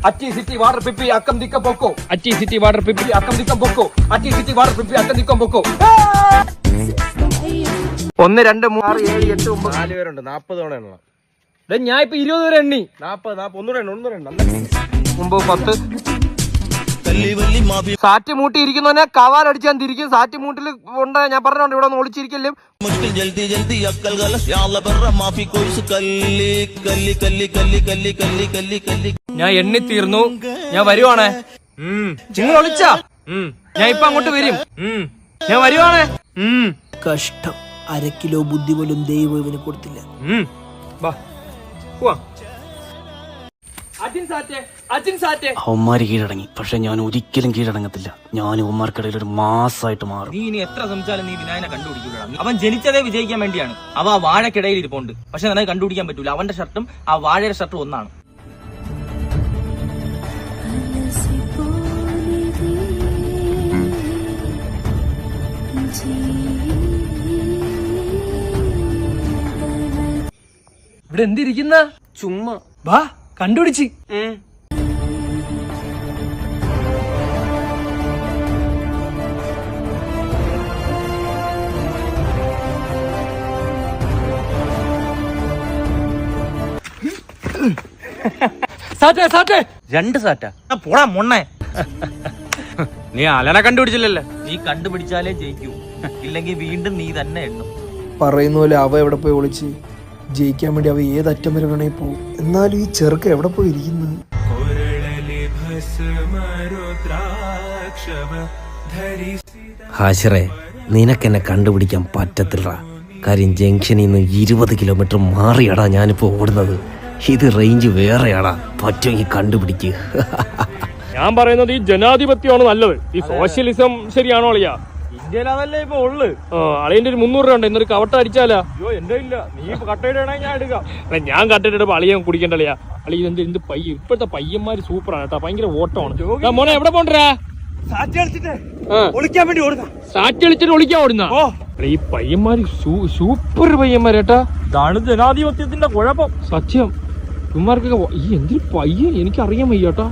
Achi city water pipi akam dikam boko. Achi city water pipi akam dikam boko. Achi city water pipi akam dikam boko. 1 2 3 6 7 8 9 4 പേരുണ്ട് 40 തവണ എണ്ണണം. ഞാൻ ഇപ്പൊ 20 വരെ എണ്ണി 40 ഒന്നുകൂടെ എണ്ണം 9 10 സാറ്റ് മൂട്ടി ഇരിക്കുന്നവനെ കവാലടിച്ച് ഞാൻ തിരിക്കും. സാറ്റ് മൂട്ടിൽ ഉണ്ട് ഞാൻ പറഞ്ഞോണ്ട് ഇവിടെ ഒന്ന് ഒളിച്ചിരിക്കല്ലേ. ഞാൻ എണ്ണി തീർന്നു. ഞാൻ വരുവാണേ. നിങ്ങൾ ഒളിച്ചാ ഞാൻ ഇപ്പൊ അങ്ങോട്ട് വരും. ഞാൻ വരുവാണേ. കഷ്ടം, 1/2 കിലോ ബുദ്ധി പോലും ദൈവം ഇവന് കൊടുത്തില്ല. അവന്മാര് കീഴടങ്ങി, പക്ഷെ ഞാൻ ഒരിക്കലും കീഴടങ്ങത്തില്ല. ഞാൻ അവന്മാർക്കിടയിൽ ഒരു മാസമായിട്ട് മാറും. നീ ഇനി എത്ര ശ്രമിച്ചാലും നീ വിനായനെ കണ്ടുപിടിക്കൂല. അവൻ ജനിച്ചതേ വിജയിക്കാൻ വേണ്ടിയാണ്. അവ ആ വാഴക്കിടയിൽ ഇരിപ്പുണ്ട്, പക്ഷെ നിനക്ക് കണ്ടുപിടിക്കാൻ പറ്റൂല. അവന്റെ ഷർട്ടും ആ വാഴയുടെ ഷർട്ടും ഒന്നാണ്. ഇവിടെ എന്തിരിക്കുന്ന ചുമ്മാ വാ കണ്ടുപിടിച്ച്. സാറ്റേ 2 സാറ്റാ പോടാ മൊണ്ണേ. നീ അലനെ കണ്ടുപിടിച്ചില്ലല്ലേ? നീ കണ്ടുപിടിച്ചാലേ ജയിക്കൂ, ഇല്ലെങ്കിൽ വീണ്ടും നീ തന്നെ എണ്ണും. പറയുന്ന പോലെ അവ എവിടെ പോയി ഒളിച്ച് ജയിക്കാൻ വേണ്ടി അവ ഏതറ്റം വരെ വേണേ പോവും. എന്നാലും ഈ ചെറുക്ക എവിടെ പോയി ഇരിക്കുന്നു? ഹാഷിറേ, നിനക്കെന്നെ കണ്ടുപിടിക്കാൻ പറ്റത്തില്ല. കാര്യം ജംഗ്ഷനിൽ നിന്ന് 20 കിലോമീറ്റർ മാറിയാടാ ഞാനിപ്പോ ഓടുന്നത്. ഇത് റേഞ്ച് വേറെയാടാ, പറ്റുമെങ്കിൽ കണ്ടുപിടിക്ക്. ഞാൻ പറയുന്നത് ഈ ജനാധിപത്യമാണ് നല്ലത്. ഈ സോഷ്യലിസം ശരിയാണോ അളിയാ? ഇന്ത്യയിൽ അതല്ലേ ഇപ്പൊ ഉള്ളു. അളിയന്റെ ഒരു 300 രൂപ ഉണ്ട്. ഇന്നൊരു കവട്ട അടിച്ചാലാ? അയ്യോ എന്റെ ഇല്ല, നീ കട്ടയിടാണെങ്കിൽ ഞാൻ എടുക്കാം. ഞാൻ കട്ടിട്ട് അളിയൻ കുടിക്കണ്ട അളിയാ. അളി എന്ത് പയ്യ, ഇപ്പോഴത്തെ പയ്യന്മാര് സൂപ്പറാണ് കേട്ടോ, ഭയങ്കര ഓട്ടമാണ്. മോനെ എവിടെ പോണ്ടാ? സാറ്റ് കളിച്ചിട്ട് ഒളിക്കാൻ വേണ്ടി ഓടുക. സാറ്റ് കളിച്ചിട്ട് ഒളിക്കാൻ ഓടുന്ന ഈ പയ്യന്മാര് സൂപ്പർ പയ്യന്മാര് കേട്ടാ. ഇതാണ് ജനാധിപത്യത്തിന്റെ കുഴപ്പം. സത്യം. ഇവന്മാർക്കൊക്കെ ഈ എന്തൊരു പയ്യൻ എനിക്കറിയാൻ വയ്യ കേട്ടാ.